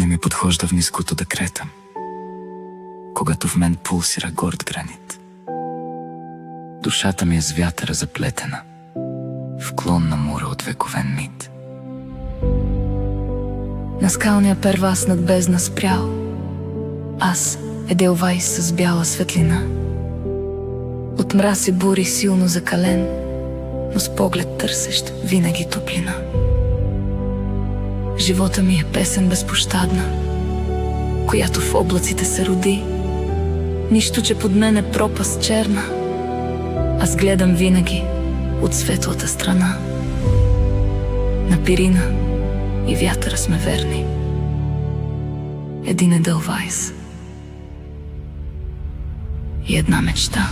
ми подхожда в ниското да кретам, когато в мен пулсира горд гранит. Душата ми е с вятъра заплетена в клон на мура от вековен мит. На скалния первас над бездна спрял, аз Еделвайс с бяла светлина. От мраз и бури силно закален, но с поглед търсещ винаги топлина. Живота ми е песен безпощадна, която в облаците се роди. Нищо, че под мен е пропаст черна, аз гледам винаги от светлата страна. На пирина и вятъра сме верни. Един Еделвайс и една мечта.